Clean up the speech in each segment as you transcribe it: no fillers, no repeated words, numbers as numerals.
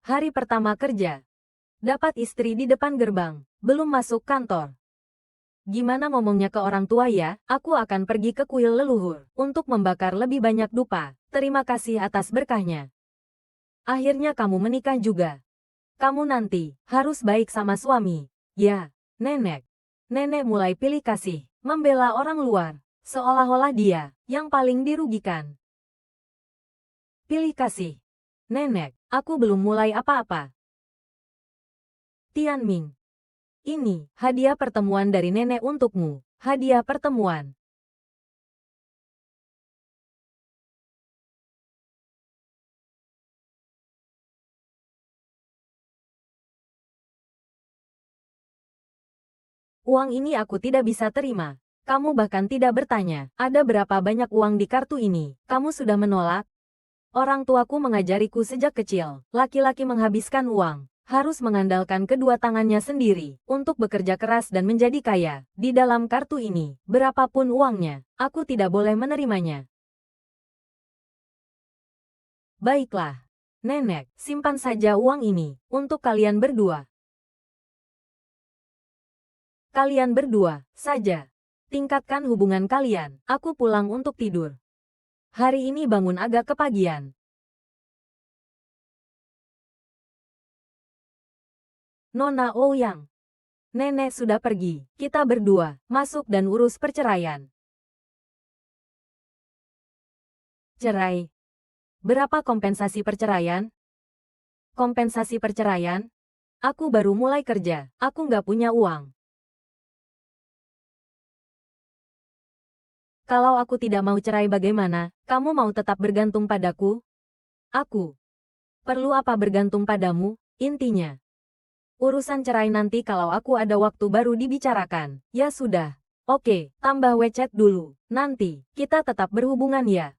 hari pertama kerja. Dapat istri di depan gerbang, belum masuk kantor. Gimana ngomongnya ke orang tua ya? Aku akan pergi ke kuil leluhur untuk membakar lebih banyak dupa. Terima kasih atas berkahnya. Akhirnya kamu menikah juga. Kamu nanti harus baik sama suami. Ya, nenek. Nenek mulai pilih kasih, membela orang luar, seolah-olah dia yang paling dirugikan. Pilih kasih. Nenek, aku belum mulai apa-apa. Tianming. Ini hadiah pertemuan dari nenek untukmu. Hadiah pertemuan. Uang ini aku tidak bisa terima. Kamu bahkan tidak bertanya, ada berapa banyak uang di kartu ini. Kamu sudah menolak? Orang tuaku mengajariku sejak kecil, laki-laki menghabiskan uang, harus mengandalkan kedua tangannya sendiri, untuk bekerja keras dan menjadi kaya. Di dalam kartu ini, berapapun uangnya, aku tidak boleh menerimanya. Baiklah. Nenek, simpan saja uang ini, untuk kalian berdua. Kalian berdua, saja. Tingkatkan hubungan kalian, aku pulang untuk tidur. Hari ini bangun agak kepagian. Nona Ouyang. Nenek sudah pergi, kita berdua, masuk dan urus perceraian. Cerai. Berapa kompensasi perceraian? Kompensasi perceraian? Aku baru mulai kerja, aku nggak punya uang. Kalau aku tidak mau cerai bagaimana, kamu mau tetap bergantung padaku? Aku. Perlu apa bergantung padamu? Intinya. Urusan cerai nanti kalau aku ada waktu baru dibicarakan. Ya sudah. Oke, tambah WeChat dulu. Nanti, kita tetap berhubungan ya.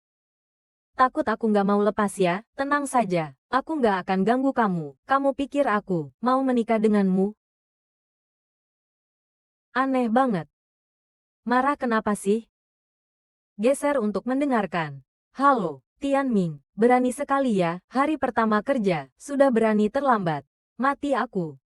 Takut aku nggak mau lepas ya? Tenang saja. Aku nggak akan ganggu kamu. Kamu pikir aku mau menikah denganmu? Aneh banget. Marah kenapa sih? Geser untuk mendengarkan. Halo, Tianming. Berani sekali ya, hari pertama kerja, sudah berani terlambat. Mati aku.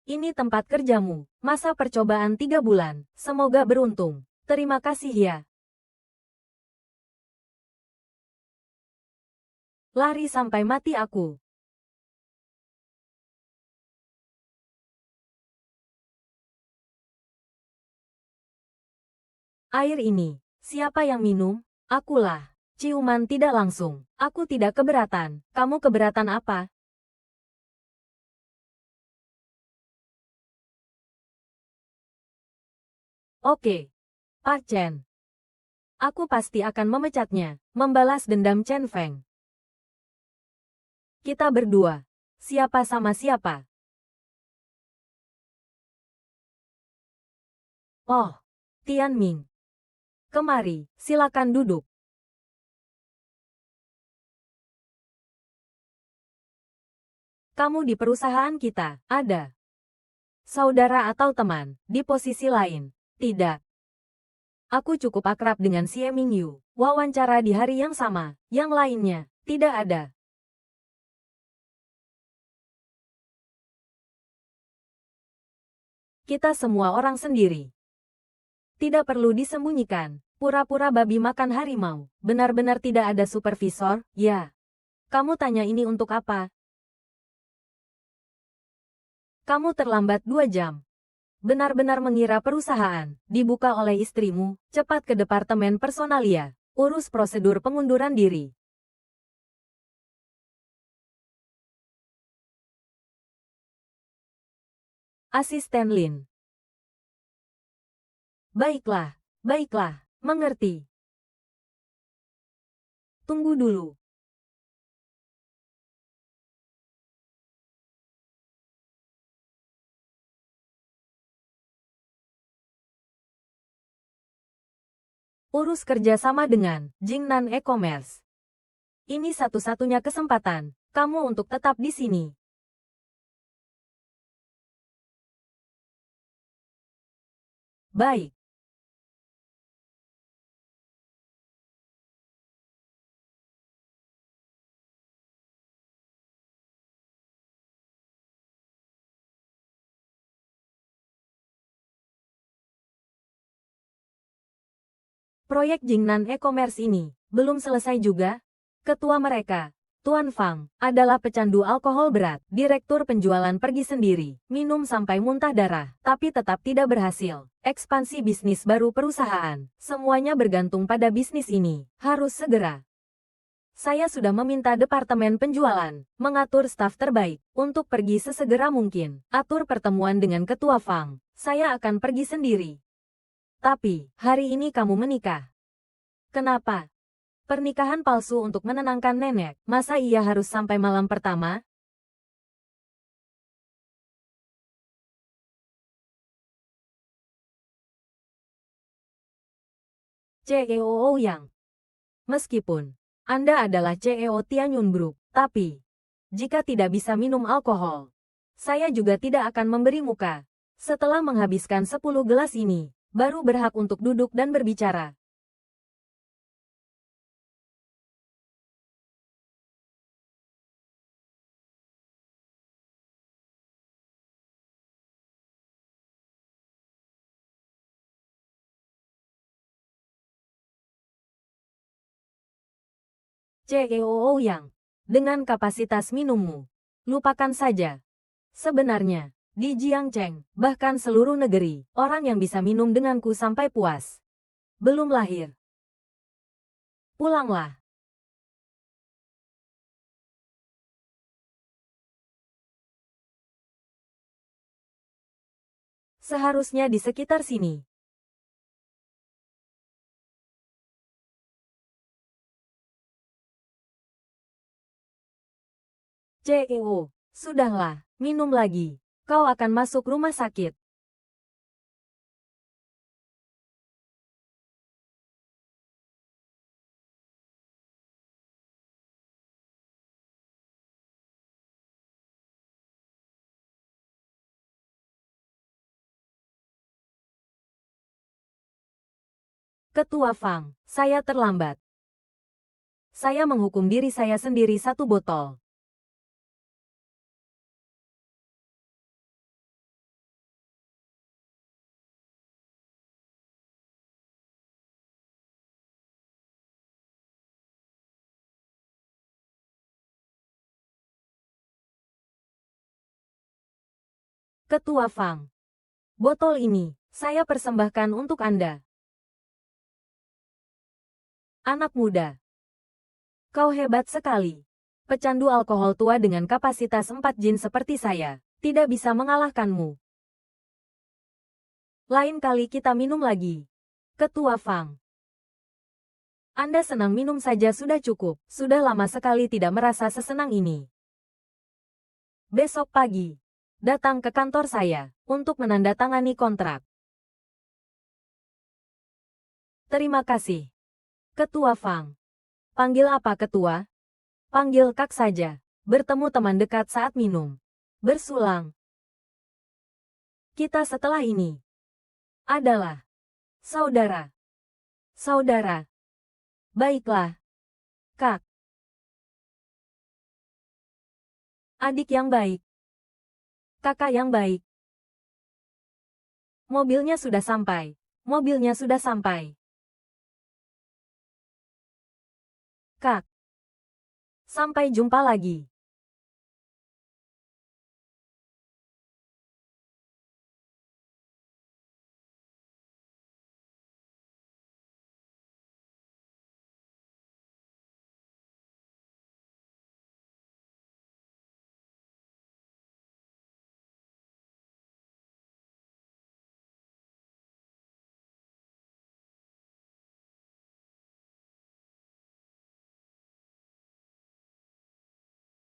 Ini tempat kerjamu. Masa percobaan 3 bulan. Semoga beruntung. Terima kasih ya. Lari sampai mati aku. Air ini. Siapa yang minum? Akulah. Ciuman tidak langsung. Aku tidak keberatan. Kamu keberatan apa? Oke. Pak Chen. Aku pasti akan memecatnya. Membalas dendam Chen Feng. Kita berdua. Siapa sama siapa? Oh. Tianming. Kemari, silakan duduk. Kamu di perusahaan kita, ada saudara atau teman, di posisi lain? Tidak. Aku cukup akrab dengan Xie Mingyu. Wawancara di hari yang sama, yang lainnya, tidak ada. Kita semua orang sendiri. Tidak perlu disembunyikan. Pura-pura babi makan harimau. Benar-benar tidak ada supervisor, ya. Kamu tanya ini untuk apa? Kamu terlambat 2 jam. Benar-benar mengira perusahaan dibuka oleh istrimu. Cepat ke departemen personalia. Urus prosedur pengunduran diri. Asisten Lin. Baiklah, baiklah, mengerti. Tunggu dulu. Urus kerja sama dengan Jingnan E-commerce. Ini satu-satunya kesempatan kamu untuk tetap di sini. Baik. Proyek Jingnan E-commerce ini belum selesai juga. Ketua mereka, Tuan Fang, adalah pecandu alkohol berat. Direktur penjualan pergi sendiri, minum sampai muntah darah, tapi tetap tidak berhasil. Ekspansi bisnis baru perusahaan, semuanya bergantung pada bisnis ini. Harus segera. Saya sudah meminta departemen penjualan mengatur staf terbaik untuk pergi sesegera mungkin. Atur pertemuan dengan Ketua Fang. Saya akan pergi sendiri. Tapi, hari ini kamu menikah. Kenapa? Pernikahan palsu untuk menenangkan nenek. Masa ia harus sampai malam pertama? CEO Yang. Meskipun Anda adalah CEO Tianyun Group, tapi jika tidak bisa minum alkohol, saya juga tidak akan memberi muka. Setelah menghabiskan 10 gelas ini, baru berhak untuk duduk dan berbicara. CEO Yang, dengan kapasitas minummu, lupakan saja. Sebenarnya, di Jiangcheng, bahkan seluruh negeri, orang yang bisa minum denganku sampai puas. Belum lahir. Pulanglah. Seharusnya di sekitar sini. CEO, sudahlah, minum lagi. Kau akan masuk rumah sakit. Ketua Fang, saya terlambat. Saya menghukum diri saya sendiri 1 botol. Ketua Fang, botol ini, saya persembahkan untuk Anda. Anak muda. Kau hebat sekali. Pecandu alkohol tua dengan kapasitas 4 jin seperti saya, tidak bisa mengalahkanmu. Lain kali kita minum lagi. Ketua Fang. Anda senang minum saja sudah cukup. Sudah lama sekali tidak merasa sesenang ini. Besok pagi, datang ke kantor saya untuk menandatangani kontrak. Terima kasih. Ketua Fang. Panggil apa ketua? Panggil Kak saja. Bertemu teman dekat saat minum. Bersulang. Kita setelah ini adalah saudara. Saudara. Baiklah. Kak. Adik yang baik. Kakak yang baik. Mobilnya sudah sampai. Mobilnya sudah sampai. Kak. Sampai jumpa lagi.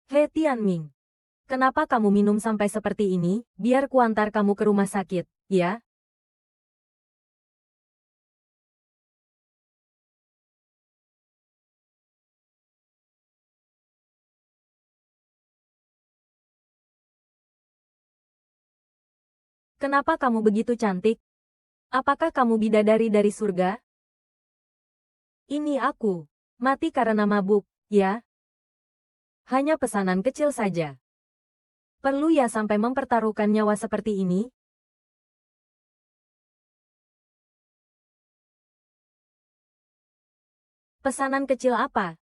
He Tianming. Kenapa kamu minum sampai seperti ini? Biar kuantar kamu ke rumah sakit, ya? Kenapa kamu begitu cantik? Apakah kamu bidadari dari surga? Ini aku. Mati karena mabuk, ya? Hanya pesanan kecil saja. Perlu ya sampai mempertaruhkan nyawa seperti ini? Pesanan kecil apa?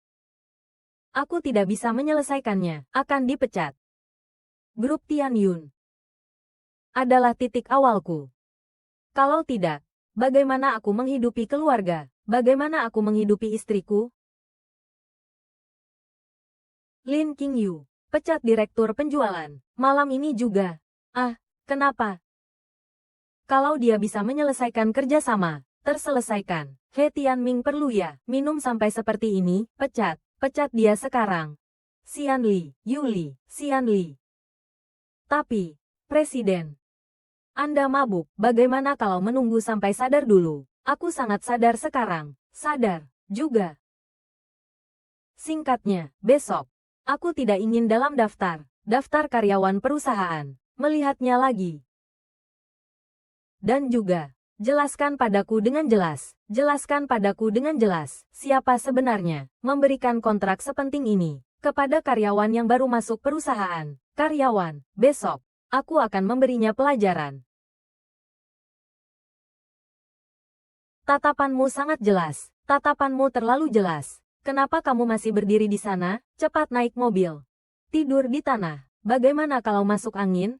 Aku tidak bisa menyelesaikannya, akan dipecat. Grup Tian Yun adalah titik awalku. Kalau tidak, bagaimana aku menghidupi keluarga? Bagaimana aku menghidupi istriku? Lin Qingyu, pecat direktur penjualan, malam ini juga. Ah, kenapa? Kalau dia bisa menyelesaikan kerjasama, terselesaikan. He Tianming perlu ya, minum sampai seperti ini, pecat. Pecat dia sekarang. Xian Li, Yuli, Xian Li. Tapi, Presiden, Anda mabuk, bagaimana kalau menunggu sampai sadar dulu? Aku sangat sadar sekarang. Sadar, juga. Singkatnya, besok. Aku tidak ingin dalam daftar karyawan perusahaan. Melihatnya lagi. Dan juga, jelaskan padaku dengan jelas. Jelaskan padaku dengan jelas, siapa sebenarnya memberikan kontrak sepenting ini kepada karyawan yang baru masuk perusahaan. Karyawan, besok, aku akan memberinya pelajaran. Tatapanmu sangat jelas. Tatapanmu terlalu jelas. Kenapa kamu masih berdiri di sana? Cepat naik mobil. Tidur di tanah. Bagaimana kalau masuk angin?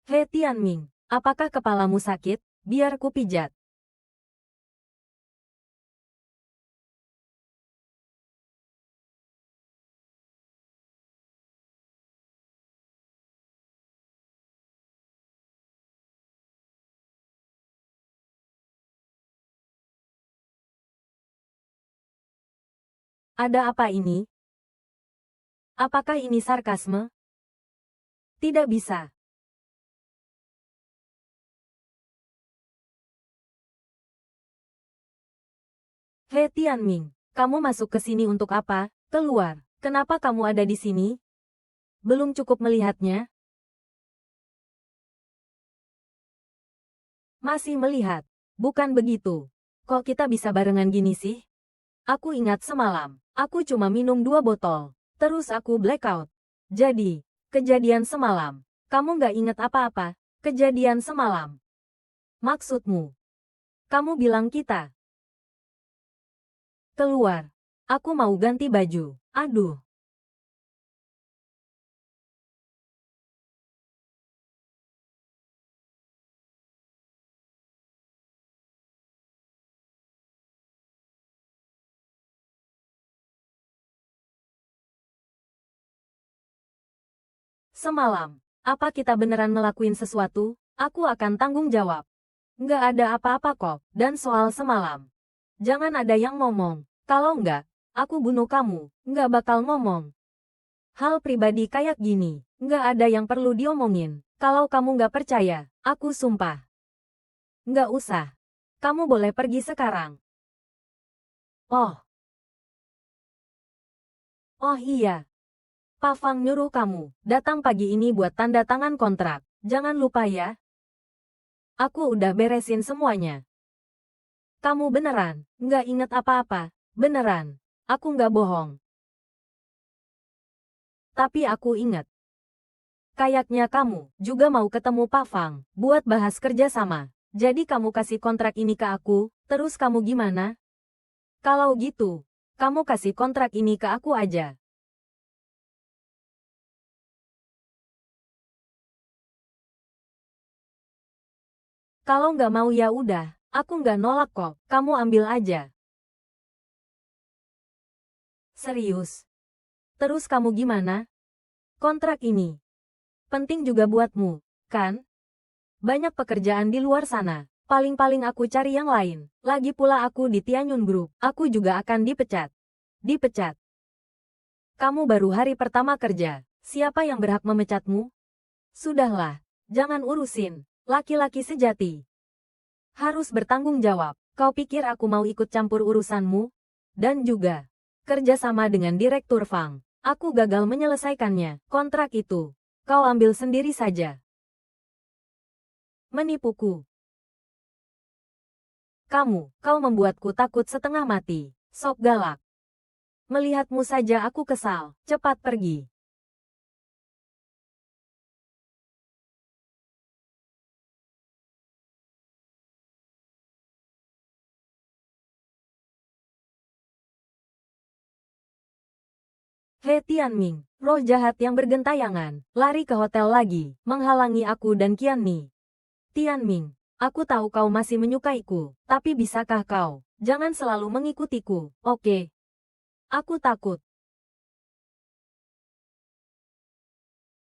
He Tianming, apakah kepalamu sakit? Biar ku pijat. Ada apa ini? Apakah ini sarkasme? Tidak bisa. He Tianming, kamu masuk ke sini untuk apa? Keluar. Kenapa kamu ada di sini? Belum cukup melihatnya? Masih melihat. Bukan begitu. Kok kita bisa barengan gini sih? Aku ingat semalam, aku cuma minum 2 botol. Terus aku blackout. Jadi, kejadian semalam. Kamu nggak ingat apa-apa? Kejadian semalam. Maksudmu? Kamu bilang kita keluar. Aku mau ganti baju. Aduh. Semalam, apa kita beneran ngelakuin sesuatu? Aku akan tanggung jawab. Nggak ada apa-apa kok. Dan soal semalam, jangan ada yang ngomong. Kalau nggak, aku bunuh kamu. Nggak bakal ngomong. Hal pribadi kayak gini, nggak ada yang perlu diomongin. Kalau kamu nggak percaya, aku sumpah. Nggak usah. Kamu boleh pergi sekarang. Oh, oh iya. Pak Fang nyuruh kamu datang pagi ini buat tanda tangan kontrak. Jangan lupa ya. Aku udah beresin semuanya. Kamu beneran nggak inget apa-apa? Beneran. Aku nggak bohong. Tapi aku inget. Kayaknya kamu juga mau ketemu Pak Fang buat bahas kerja sama. Jadi kamu kasih kontrak ini ke aku, terus kamu gimana? Kalau gitu, kamu kasih kontrak ini ke aku aja. Kalau nggak mau ya udah, aku nggak nolak kok. Kamu ambil aja. Serius? Terus kamu gimana? Kontrak ini penting juga buatmu, kan? Banyak pekerjaan di luar sana. Paling-paling aku cari yang lain. Lagi pula aku di Tianyun Group. Aku juga akan dipecat. Dipecat. Kamu baru hari pertama kerja. Siapa yang berhak memecatmu? Sudahlah. Jangan urusin. Laki-laki sejati harus bertanggung jawab. Kau pikir aku mau ikut campur urusanmu? Dan juga kerja sama dengan Direktur Fang. Aku gagal menyelesaikannya. Kontrak itu Kau ambil sendiri saja. Menipuku. Kau membuatku takut setengah mati. Sok galak. Melihatmu saja aku kesal. Cepat pergi. He Tianming, roh jahat yang bergentayangan, lari ke hotel lagi, menghalangi aku dan Qianmi. Tianming, aku tahu kau masih menyukaiku, tapi bisakah kau, jangan selalu mengikutiku, oke? Aku takut.